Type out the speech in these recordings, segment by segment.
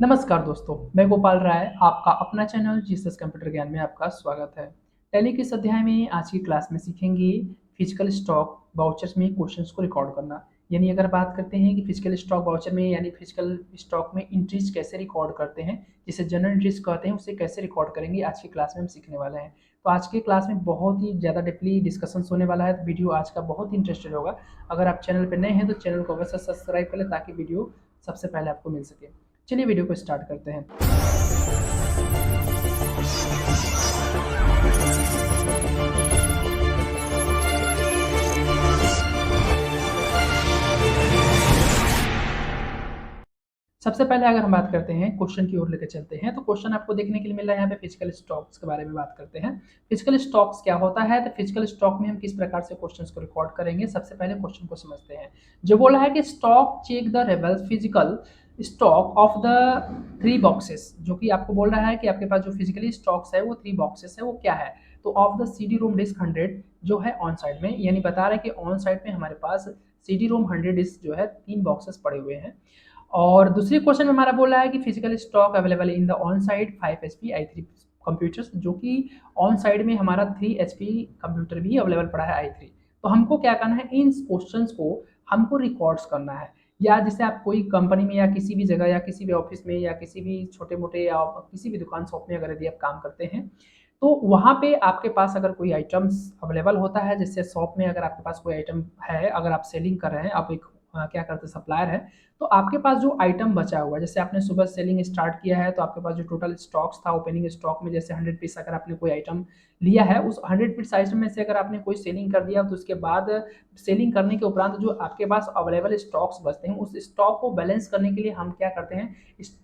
नमस्कार दोस्तों, मैं गोपाल राय, आपका अपना चैनल जीसस कंप्यूटर ज्ञान में आपका स्वागत है। टैली के इस अध्याय में आज की क्लास में सीखेंगे फिजिकल स्टॉक वाउचर्स में क्वेश्चंस को रिकॉर्ड करना। यानी अगर बात करते हैं कि फिजिकल स्टॉक वाउचर में यानी फिजिकल स्टॉक में एंट्रीज कैसे रिकॉर्ड करते हैं, जिसे जनरल एंट्रीज कहते हैं, उसे कैसे रिकॉर्ड करेंगे आज की क्लास में हम सीखने वाले हैं। तो आज की क्लास में बहुत ही ज़्यादा डीपली डिस्कशन होने वाला है, तो वीडियो आज का बहुत ही इंटरेस्टेड होगा। अगर आप चैनल पर नए हैं तो चैनल को अवश्य सब्सक्राइब कर लें ताकि वीडियो सबसे पहले आपको मिल सके। चलिए वीडियो को स्टार्ट करते हैं। सबसे पहले अगर हम बात करते हैं क्वेश्चन की ओर लेकर चलते हैं, तो क्वेश्चन आपको देखने के लिए मिल रहा है यहाँ पे फिजिकल स्टॉक्स के बारे में बात करते हैं। फिजिकल स्टॉक्स क्या होता है, तो फिजिकल स्टॉक में हम किस प्रकार से क्वेश्चंस को रिकॉर्ड करेंगे, सबसे पहले क्वेश्चन को समझते हैं। जो बोला है कि stock check the rebel physical stock of the 3 boxes, जो कि आपको बोल रहा है कि आपके पास जो फिजिकली स्टॉक्स है वो 3 बॉक्सेस है, वो क्या है। तो of the CD ROM disk 100 जो है ऑन साइड में, यानी बता रहा है कि ऑन साइड में हमारे पास CD रोम 100 डिस्क जो है 3 बॉक्सेस पड़े हुए हैं। और दूसरे क्वेश्चन में हमारा बोला है कि physical stock available in the on side 5 HP i3 computers, जो कि ऑन साइड में हमारा 3 HP कंप्यूटर भी अवेलेबल पड़ा है i3। तो हमको क्या करना है, इन क्वेश्चंस को हमको रिकॉर्ड्स करना है। या जैसे आप कोई कंपनी में या किसी भी जगह या किसी भी ऑफिस में या किसी भी छोटे मोटे या किसी भी दुकान शॉप में अगर यदि आप काम करते हैं, तो वहाँ पे आपके पास अगर कोई आइटम्स अवेलेबल होता है, जैसे शॉप में अगर आपके पास कोई आइटम है, अगर आप सेलिंग कर रहे हैं, आप एक क्या करते हैं सप्लायर है, तो आपके पास जो आइटम बचा हुआ है, जैसे आपने सुबह सेलिंग स्टार्ट किया है, तो आपके पास जो टोटल स्टॉक्स था ओपनिंग स्टॉक में, जैसे 100 पीस अगर आपने कोई आइटम लिया है, उस 100 पीस आइटम में से अगर आपने कोई सेलिंग कर दिया, तो उसके बाद सेलिंग करने के उपरांत जो आपके पास अवेलेबल स्टॉक्स बचते हैं, उस स्टॉक को बैलेंस करने के लिए हम क्या करते हैं,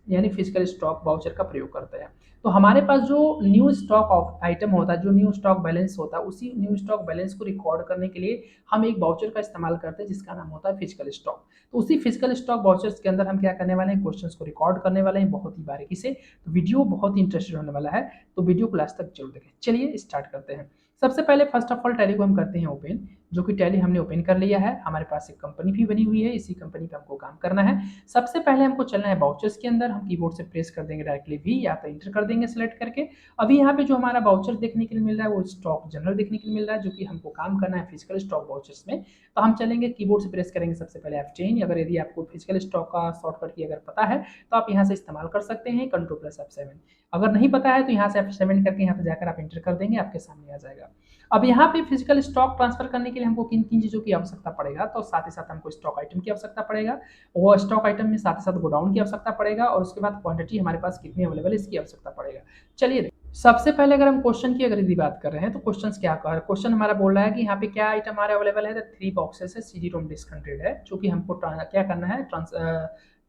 यानी फिजिकल स्टॉक वाउचर का प्रयोग करते हैं। तो हमारे पास जो न्यू स्टॉक ऑफ आइटम होता है, जो न्यू स्टॉक बैलेंस होता है, उसी न्यू स्टॉक बैलेंस को रिकॉर्ड करने के लिए हम एक वाउचर का इस्तेमाल करते हैं, जिसका नाम होता है फिजिकल स्टॉक। तो उसी फिजिकल स्टॉक वाउचर्स के अंदर हम क्या करने वाले हैं, क्वेश्चंस को रिकॉर्ड करने वाले हैं बहुत ही बारीकी से। तो वीडियो बहुत ही इंटरेस्टेड होने वाला है, तो वीडियो को लास्ट तक जरूर देखें। चलिए स्टार्ट करते हैं। सबसे पहले फर्स्ट ऑफ ऑल टैली को हम करते हैं ओपन, जो कि टैली हमने ओपन कर लिया है। हमारे पास एक कंपनी भी बनी हुई है, इसी कंपनी पे हमको काम करना है। सबसे पहले हमको चलना है वाउचर्स के अंदर। हम कीबोर्ड से प्रेस कर देंगे डायरेक्टली वी, या तो इंटर कर देंगे सेलेक्ट करके। अभी यहाँ पे जो हमारा वाउचर देखने के लिए मिल रहा है वो स्टॉक जनरल देखने के लिए मिल रहा है, जो कि हमको काम करना है फिजिकल स्टॉक वाउचर्स में। तो हम चलेंगे कीबोर्ड से प्रेस करेंगे सबसे पहले F10। अगर यदि आपको फिजिकल स्टॉक का शॉर्टकट की अगर पता है तो आप यहाँ से इस्तेमाल कर सकते हैं, Ctrl+F7। अगर नहीं पता है तो यहाँ से F7 करके यहाँ पे जाकर आप इंटर कर देंगे, आपके सामने आ जाएगा। अब यहाँ पे फिजिकल स्टॉक ट्रांसफर करने के लिए हमको किन किन चीज़ों की आवश्यकता पड़ेगा, तो साथ ही साथ हमको स्टॉक आइटम की आवश्यकता पड़ेगा, वो स्टॉक आइटम में साथ ही साथ गोडाउन की आवश्यकता पड़ेगा, और उसके बाद क्वांटिटी हमारे पास कितनी अवेलेबल है इसकी आवश्यकता पड़ेगा। चलिए सबसे पहले अगर हम क्वेश्चन की अगर यदि बात कर रहे हैं, तो क्वेश्चन क्या कह रहा है, क्वेश्चन हमारा बोल रहा है कि यहाँ पे क्या आइटम हमारे अवेलेबल है, तो 3 बॉक्सेस है, CD रोम डिस्क 100 है, जो कि हमको क्या करना है,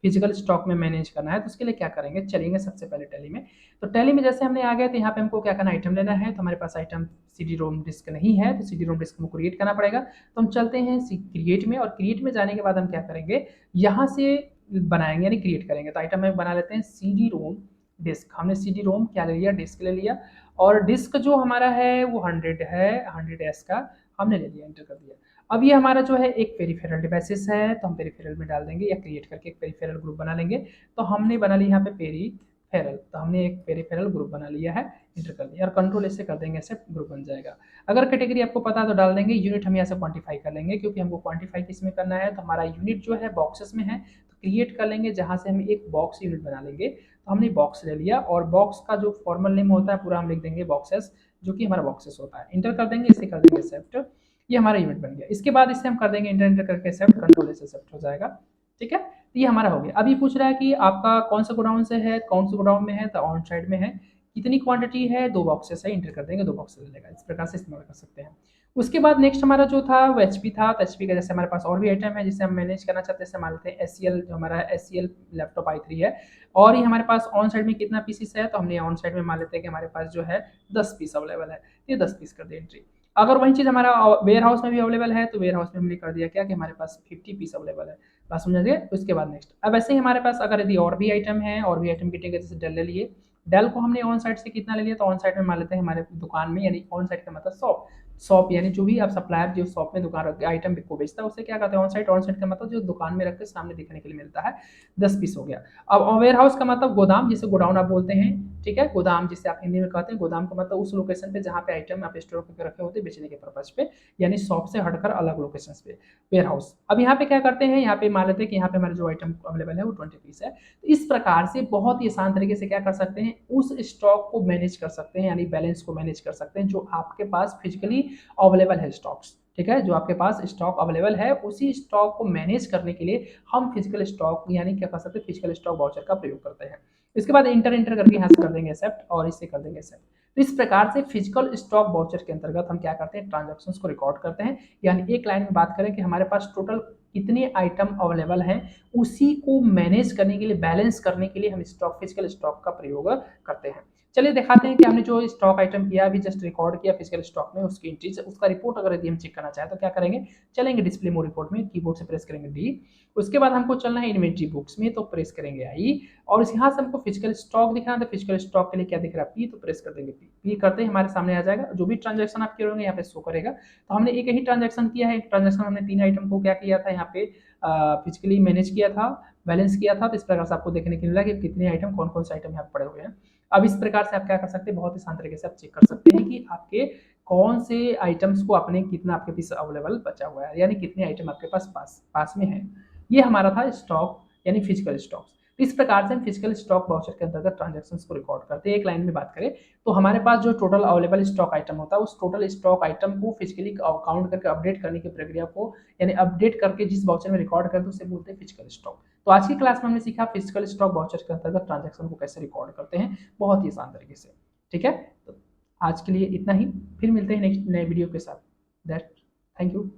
फिजिकल स्टॉक में मैनेज करना है। तो उसके लिए क्या करेंगे, चलेंगे सबसे पहले टैली में। तो टैली में जैसे हमने आ गए, तो यहाँ पे हमको क्या करना है, आइटम लेना है। तो हमारे पास आइटम CD रोम डिस्क नहीं है, तो CD रोम डिस्क को क्रिएट करना पड़ेगा। तो हम चलते हैं क्रिएट में, और क्रिएट में जाने के बाद हम क्या करेंगे, यहाँ से बनाएंगे यानी क्रिएट करेंगे। तो आइटम में बना लेते हैं CD रोम डिस्क। हमने CD रोम क्या ले लिया, डिस्क ले लिया, और डिस्क जो हमारा है वो 100 है, 100S का हमने ले लिया, एंटर कर दिया। अब ये हमारा जो है एक पेरिफेरल डिवाइसेस है, तो हम पेरिफेरल में डाल देंगे, या क्रिएट करके एक पेरिफेरल ग्रुप बना लेंगे। तो हमने बना लिया यहाँ पे पेरीफेरल, तो हमने एक पेरिफेरल ग्रुप बना लिया है, एंटर कर दिया, और कंट्रोल ऐसे कर देंगे, ऐसे ग्रुप बन जाएगा। अगर कैटेगरी आपको पता है तो डाल देंगे। यूनिट हम यहाँ से क्वांटिफाई कर लेंगे, क्योंकि हमको क्वांटिफाई किस में करना है, तो हमारा यूनिट जो है बॉक्सेस में है, तो क्रिएट कर लेंगे, जहाँ से हम एक बॉक्स यूनिट बना लेंगे। तो हमने बॉक्स ले लिया, और बॉक्स का जो फॉर्मल नेम होता है पूरा हम लिख देंगे बॉक्सेस, जो कि हमारा बॉक्सेस होता है, इंटर कर देंगे, इसे कर देंगे सेफ्ट। ये हमारा यूनिट बन गया। इसके बाद इसे हम कर देंगे इंटर इंटर करके सेफ्ट, कंट्रोल से सेफ्ट हो जाएगा। ठीक है, तो ये हमारा हो गया। अब ये पूछ रहा है कि आपका कौन सा गोडाउन से है, कौन से गोडाउन में है, तो ऑन साइड में है, कितनी क्वांटिटी है, 2 बॉक्सेस है, इंटर कर देंगे, 2 बॉक्सेस ले लेगा। इस प्रकार से इस्तेमाल कर सकते हैं। उसके बाद नेक्स्ट हमारा जो था वो HP था। तो HP का जैसे हमारे पास और भी आइटम है जिसे हम मैनेज करना चाहते हैं, मान लेते हैं SCL, जो हमारा SCL लैपटॉप i3 है, और ये हमारे पास ऑन साइड में कितना पीसीस है, तो हमने ऑन साइड में मान लेते हैं कि हमारे पास जो है 10 पीस अवेलेबल है, तो ये 10 पीस कर दिया एंट्री। अगर वही चीज़ हमारा वेयर हाउस में भी अवेलेबल है, तो वेयर हाउस में हमने कर दिया क्या कि हमारे पास 50 पीस अवेलेबल है। बात समझ गए। उसके बाद नेक्स्ट, अब ऐसे ही हमारे पास अगर यदि और भी आइटम है, और भी आइटम की टिकट, जैसे डेल ले लिए, डेल को हमने ऑन साइड से कितना ले लिया, तो ऑन साइड में मान लेते हैं हमारे दुकान में, यानी ऑन साइड का मतलब शॉप, शॉप यानी जो भी आप सप्लायर जो शॉप में दुकान रख के आइटम को बेचता है उसे क्या कहते हैं ऑन साइट। ऑन साइट का मतलब जो दुकान में रख के सामने दिखने के लिए मिलता है, 10 पीस हो गया। अब वेयर हाउस का मतलब गोदाम, जिसे गोडाउन आप बोलते हैं, ठीक है, गोदाम जिसे आप हिंदी में कहते हैं। गोदाम का मतलब उस लोकेशन पे जहाँ पे आइटम आप स्टोर करके रखे होते हैं बेचने के पर्पज पे, यानी शॉप से हटकर अलग लोकेशन पे वेयर हाउस। अब यहाँ पे क्या करते हैं, यहाँ पे मान लेते हैं कि यहाँ पे हमारे जो आइटम अवेलेबल है वो 20 पीस है। तो इस प्रकार से बहुत ही आसान तरीके से क्या कर सकते हैं, उस स्टॉक को मैनेज कर सकते हैं, यानी बैलेंस को मैनेज कर सकते हैं जो आपके पास फिजिकली अवेलेबल है स्टॉक्स, ठीक है, जो आपके पास स्टॉक अवेलेबल है उसी स्टॉक को मैनेज करने के लिए हम फिजिकल स्टॉक यानी क्या कर सकते हैं, फिजिकल स्टॉक वाउचर का प्रयोग करते हैं। इसके बाद इंटर करके यहाँ से कर देंगे एक्सेप्ट और इससे कर देंगे एक्सेप्ट। तो इस प्रकार से फिजिकल स्टॉक वाउचर के अंतर्गत हम क्या करते हैं, ट्रांजैक्शंस को रिकॉर्ड करते हैं। यानी एक लाइन में बात करें कि हमारे पास टोटल कितने आइटम अवेलेबल हैं, उसी को मैनेज करने के लिए, बैलेंस करने के लिए हम स्टॉक, फिजिकल स्टॉक का प्रयोग करते हैं। चलिए दिखाते हैं कि हमने जो स्टॉक आइटम किया अभी जस्ट रिकॉर्ड किया फिजिकल स्टॉक में, उसकी एंट्रीज, उसका रिपोर्ट अगर यदि हम चेक करना चाहें तो क्या करेंगे, चलेंगे डिस्प्ले मोड रिपोर्ट में, कीबोर्ड से प्रेस करेंगे डी। उसके बाद हमको चलना है इन्वेंट्री बुक्स में, तो प्रेस करेंगे आई। और यहाँ से हमको फिजिकल स्टॉक दिखना है, तो फिजिकल स्टॉक के लिए क्या दिख रहा है, पी, तो प्रेस कर देंगे पी। पी करते ही हमारे सामने आ जाएगा, जो भी ट्रांजेक्शन आप किए होंगे यहाँ पे शो करेगा। तो हमने एक ही ट्रांजेक्शन किया है, एक ट्रांजेक्शन हमने 3 आइटम को क्या किया था यहाँ पे फिजिकली मैनेज किया था, बैलेंस किया था। तो इस प्रकार से आपको देखने को मिला कि कितने आइटम, कौन कौन से आइटम यहाँ पड़े हुए हैं। अब इस प्रकार से आप क्या कर सकते हैं, बहुत ही आसान तरीके से आप चेक कर सकते हैं कि आपके कौन से आइटम्स को अपने कितना आपके पास अवेलेबल बचा हुआ है, यानी कितने आइटम आपके पास में है। ये हमारा था स्टॉक यानी फिजिकल स्टॉक। इस प्रकार से हम फिजिकल स्टॉक वाउचर के अंतर्गत ट्रांजैक्शंस को रिकॉर्ड करते हैं। एक लाइन में बात करें तो हमारे पास जो टोटल अवेलेबल स्टॉक आइटम होता है उस टोटल स्टॉक आइटम को फिजिकली काउंट करके अपडेट करने की प्रक्रिया को, यानी अपडेट करके जिस वाउचर में रिकॉर्ड करते हैं उसे बोलते हैं फिजिकल स्टॉक। तो आज की क्लास में हमने सीखा फिजिकल स्टॉक वाउचर के अंतर्गत ट्रांजैक्शन को कैसे रिकॉर्ड करते हैं, बहुत ही आसान तरीके से, ठीक है। तो आज के लिए इतना ही, फिर मिलते हैं नेक्स्ट नए वीडियो के साथ। That, thank you.